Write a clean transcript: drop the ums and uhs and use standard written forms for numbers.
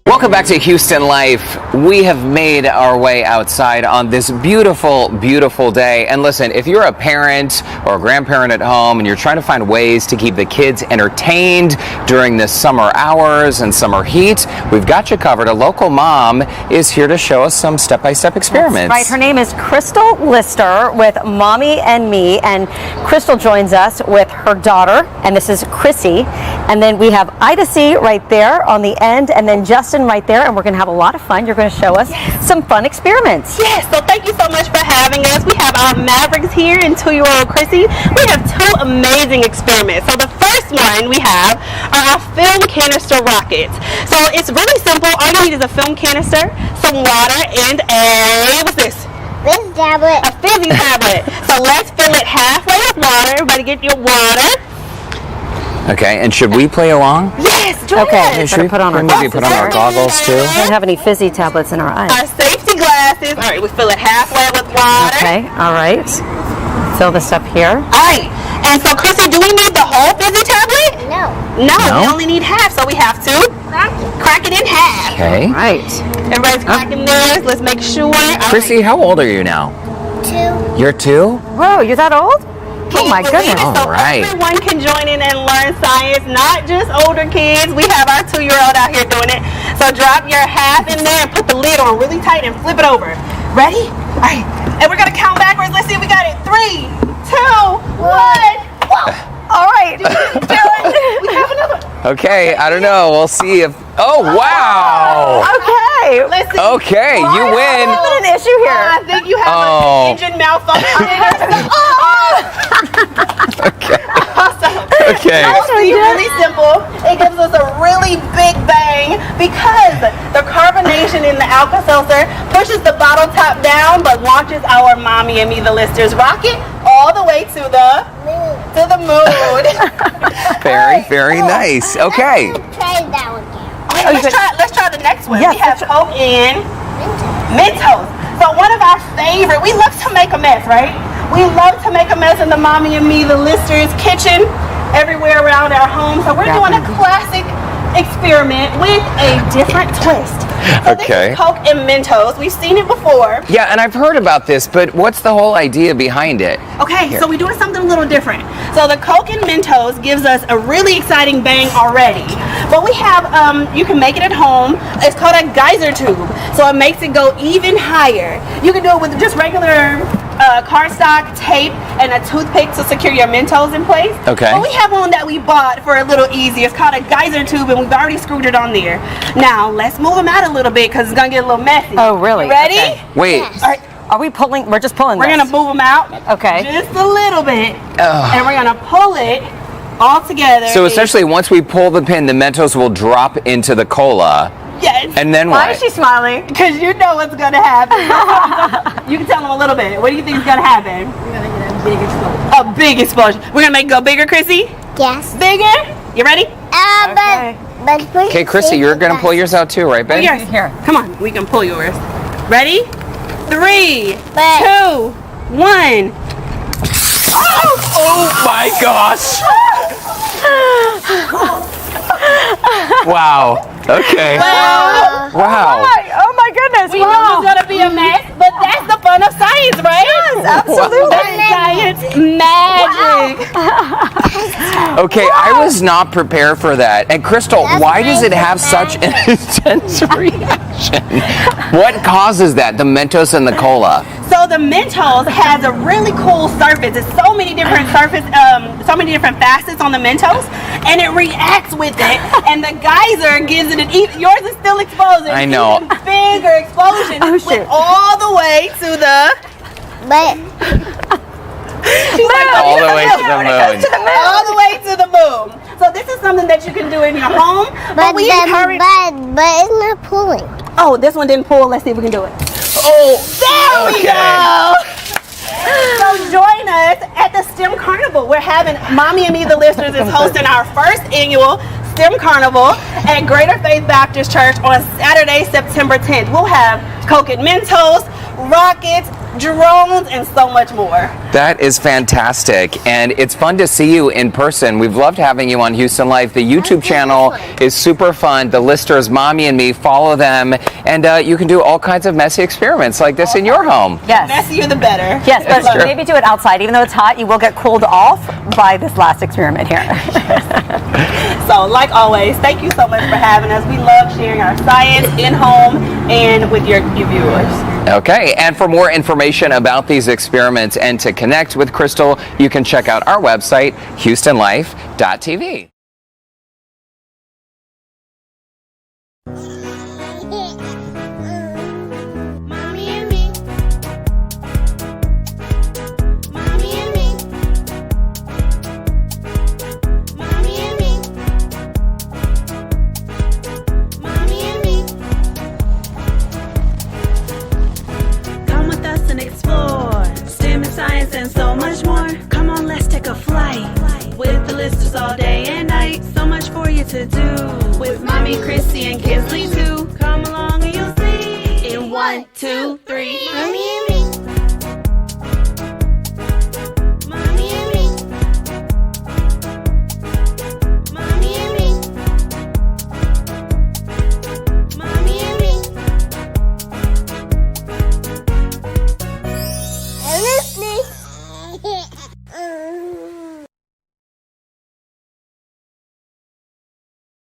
Welcome back to Houston Life. We have made our way outside on this beautiful, beautiful day. And listen, if you're a parent or a grandparent at home and you're trying to find ways to keep the kids entertained during the summer hours and summer heat, we've got you covered. A local mom is here to show us some step-by-step experiments. That's right. Her name is Crystal Lister with Mommy and Me. And Crystal joins us with her daughter, and this is Chrissy. And then we have Ida C right there on the end, and then Justin right there, and we're going to have a lot of fun. You're going to show us some fun experiments. Yes, so thank you so much for having us. We have our Mavericks here and 2-year-old Chrissy. We have 2 amazing experiments. So the first one we have are our film canister rockets. So it's really simple. All you need is a film canister, some water, and what's this? Fizzy tablet. A fizzy tablet. So let's fill it halfway with water. Everybody get your water. Okay, and should we play along? Yes, join Okay, us. Should we put on our maybe put on our goggles too? We don't have any fizzy tablets in our eyes. Our safety glasses. All right, we fill it halfway with water. Okay, all right. Fill this up here. All right, and so Chrissy, do we need the whole fizzy tablet? No. No, we No? only need half, so we have to crack it in half. Okay. All right. Everybody's cracking theirs. Let's make sure. Chrissy, how old are you now? 2. You're 2? Whoa, you're that old? Oh my goodness. So All right. everyone can join in and learn science, not just older kids. We have our 2-year-old out here doing it. So drop your half in there and put the lid on really tight and flip it over. Ready? All right. And we're going to count backwards. Let's see if we got it. 3, 2, 1. Whoa. All right. We have another. Okay, I don't know. We'll see if... Oh, wow! Okay. Let's see. Okay, you win. There's an issue here. I think you have Oh. an engine malfunction. Okay. Awesome. Okay. Honestly, really simple. It gives us a really big bang because the carbonation in the Alka-Seltzer pushes the bottle top down but launches our Mommy and Me the Listers rocket all the way to the moon. Very, very nice. Okay. Try that one again. Let's try the next one. Yes, We have Coke and Mentos. So one of our favorite, we love to make a mess, right? We love to make a mess in the Mommy and Me the Listers kitchen, everywhere around our home. So we're doing a classic experiment with a different twist. So Okay. This is Coke and Mentos. We've seen it before. Yeah, and I've heard about this, but what's the whole idea behind it? Okay, so we're doing something a little different. So the Coke and Mentos gives us a really exciting bang already. But we have, you can make it at home. It's called a geyser tube. So it makes it go even higher. You can do it with just regular cardstock, tape, and a toothpick to secure your Mentos in place. Okay. But we have one that we bought for a little easy. It's called a geyser tube, and we've already screwed it on there. Now, let's move them out a little bit because it's going to get a little messy. Oh, really? You ready? Okay. Wait. All right. Are we pulling? We're just pulling We're this. going to move them out. Okay. Just a little bit. Ugh. And we're going to pull it all together. So essentially, once we pull the pin, the Mentos will drop into the cola, Yes. and then Why what? is she smiling? Because you know what's going to happen. You can tell them a little bit. What do you think is going to happen? We're going to get a big explosion. A big explosion. We're going to make it go bigger, Chrissy? Yes. Bigger? You ready? But Okay, Chrissy, you're gonna pull yours out too, right, babe? Yours. Here. Come on. We can pull yours. Ready? 3, 2, 1. Oh my gosh! Wow. Okay. Wow. Oh my goodness. We knew it was going to be a mess, but that's the fun of science, right? Yes, absolutely. That's science magic. Okay, I was not prepared for that. And Crystal, That's why does it have magic. such an intense reaction? What causes that? The Mentos and the cola. So the Mentos has a really cool surface. It's so many different so many different facets on the Mentos, and it reacts with it. And the geyser gives it yours is still exposed. I know. Even bigger explosion. Oh, Went shoot. all the way to the. But She's like, All the way to the moon. all the way to the moon. So this is something that you can do in your home, but we encourage. but it's not pulling. Oh, this one didn't pull. Let's see if we can do it. Oh, There we okay. go. So join us at the STEM Carnival. We're having Mommy and Me the Listeners is hosting our first annual STEM Carnival at Greater Faith Baptist Church on Saturday, September 10th. We'll have Coke and Mentos, rockets, drones, and so much more. That is fantastic, and it's fun to see you in person. We've loved having you on Houston Life. The YouTube channel is super fun. The listers, Mommy and Me, follow them, and you can do all kinds of messy experiments like this in your home. Yes. Messier the better. Yes, but That's true. maybe do it outside. Even though it's hot, you will get cooled off by this last experiment here. So, like always, thank you so much for having us. We love sharing our science in home and with your viewers. Okay, and for more information about these experiments and to connect with Crystal, you can check out our website, houstonlife.tv. Mommy and me. Mommy and me. Mommy and me. Mommy and me. Come with us and explore STEM and science and so much more. Come on, let's take a flight with the listers all day and night. So much for you to do with Mommy, Chrissy, and Kinsley too. Come along and you'll see in 1, 2, 3. Mommy and me.